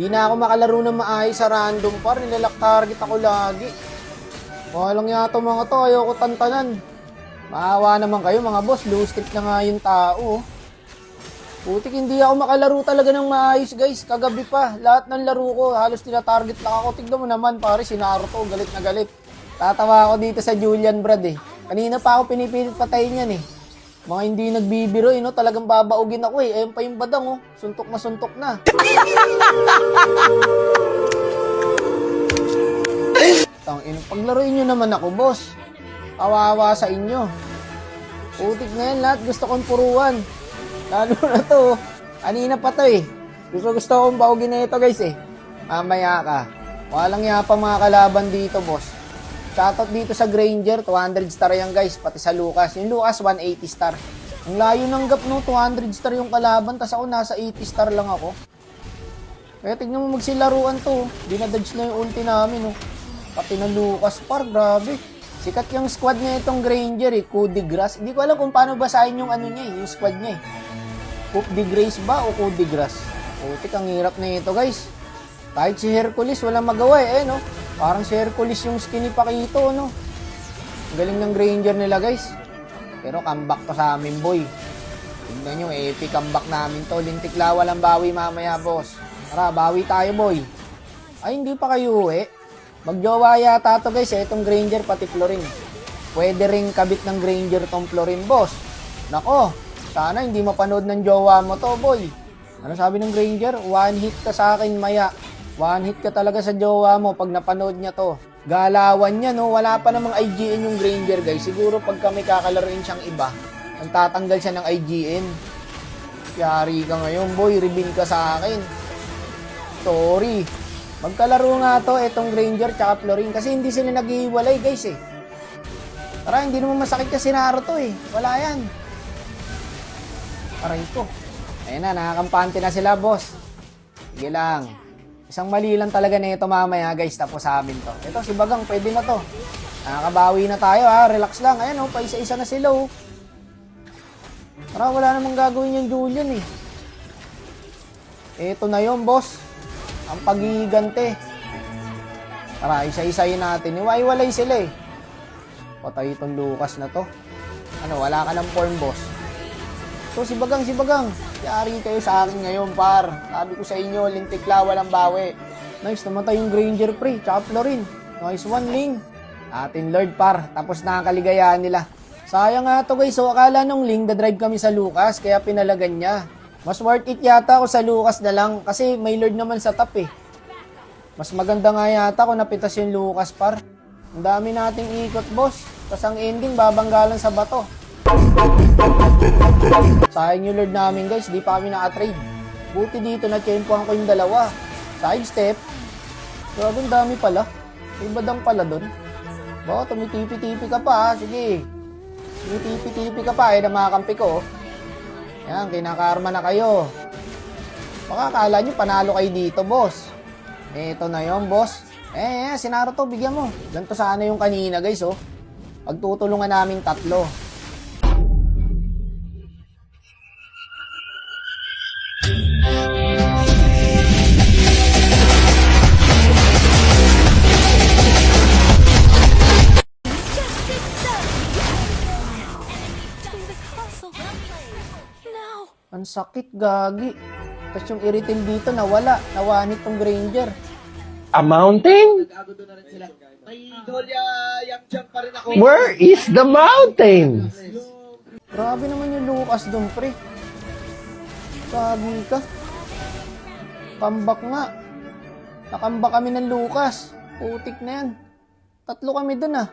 Di na ako makalaro ng maayos sa random par. Nilalak target ako lagi. Walang yata mga to. Ayoko tantanan. Maawa naman kayo mga boss. Low streak na nga yung tao. Putik, hindi ako makalaro talaga ng maayos guys. Kagabi pa. Lahat ng laro ko. Halos tina-target lang ako. Tignan mo naman pare. Si Naruto. Galit na galit. Tatawa ako dito sa Julian Brad eh. Kanina pa ako pinipilit patayin yan eh. Mga hindi nagbibiro no? Talagang babaugin ako eh. Ayun pa yung badang oh. Suntok na suntok na. Paglaruin nyo naman ako boss. Kawawa sa inyo. Putik na yan lahat. Gusto kong puruan. Lalo na to. Kanina pa to eh. Gusto akong baugin na ito guys eh. Mamaya ka. Walang yapa mga kalaban dito boss. Shoutout dito sa Granger, 200 star yan guys, pati sa Lucas. Yung Lucas, 180 star. Ang layo ng gap no, 200 star yung kalaban, tas ako nasa 80 star lang ako. Kaya tignan mo magsilaruan to, dinadodge na yung ulti namin no. Pati na Lucas par, grabe. Sikat yung squad na itong Granger eh, Coup de Grace. Hindi ko alam kung paano basahin yung ano niya eh, yung squad niya eh. Coup de Grace ba o Coup de Grace? Putik, ang hirap na ito guys. Kahit si Hercules, walang magawa eh, no? Parang si Hercules yung skin ni Paquito, no? Galing ng Granger nila, guys. Pero comeback to sa amin, boy. Tignan nyo, epic comeback namin to. Lintikla, walang bawi mamaya, boss. Tara, bawi tayo, boy. Ay, hindi pa kayo uwi. Magjowa yata to, guys. Itong Granger, pati Florin. Pwede ring kabit ng Granger tong Florin, boss. Nako, sana hindi mapanood ng jowa mo to, boy. Ano sabi ng Granger? One hit ka sa akin, maya. One hit ka talaga sa jowa mo pag napanood niya to. Galawan niya, no? Wala pa namang IGN yung Granger, guys. Siguro pag kami kakalaruin siyang iba, nagtatanggal siya ng IGN. Yari ka ngayon, boy. Reveal ka sa akin. Sorry. Magkalaro nga to, etong Granger tsaka Florin. Kasi hindi sila naghihiwalay, guys, eh. Tara, hindi naman masakit kasi Naruto, eh. Wala yan. Aray ko. Ayun na, nakakampante na sila, boss. Sige lang. Isang mali lang talaga na ito mamaya, guys. Tapos sa amin to. Ito, si Bagang, pwede na to. Nakakabawi na tayo, ha. Relax lang. Ayan, oh, paisa-isa na sila, oh. Tara, wala namang gagawin yung Julian, eh. Ito na yun, boss. Ang pagigigante. Tara, isa-isayin natin. Iwaiwalay sila, eh. Patay itong Lucas na to. Ano, wala ka ng form, boss. So, si Bagang. Yari kayo sa akin ngayon, par. Sabi ko sa inyo, lintikla, walang bawi. Nice, namatay yung Granger, pre. Tsaka Florin. Nice one, Ling. Atin, Lord, par. Tapos nakakaligayahan nila. Sayang nga to, guys. So, akala nung Ling, dadrive kami sa Lucas, kaya pinalagan niya. Mas worth it yata ako sa Lucas na lang, kasi may Lord naman sa top, eh. Mas maganda nga yata kung napitas yung Lucas, par. Ang dami nating ikot, boss. Tapos ang ending, babanggalan sa bato. Sayang yung Lord namin, guys. Di pa kami naka-trade. Buti dito na-champuan ko yung dalawa. Side step. Grabe, ang dami pala. May badang pala dun. Baka tumitipi-tipi ka pa, ha? Sige. Tumitipi-tipi ka pa, na mga kampi ko. Yan, kinakarma na kayo. Baka akala nyo, panalo kayo dito, boss. Eto na yon, boss. Si Naruto, bigyan mo. Ganito sana yung kanina, guys, oh. Pagtutulungan namin tatlo. Ang sakit, gagi. Tapos yung iritil dito, nawala. Nawanit tong Granger. A mountain? Where is the mountain? Grabe naman yung Lucas doon, pre. Gagi ka. Comeback nga. Nakambak kami ng Lucas. Putik na yan. 3 kami doon, ah.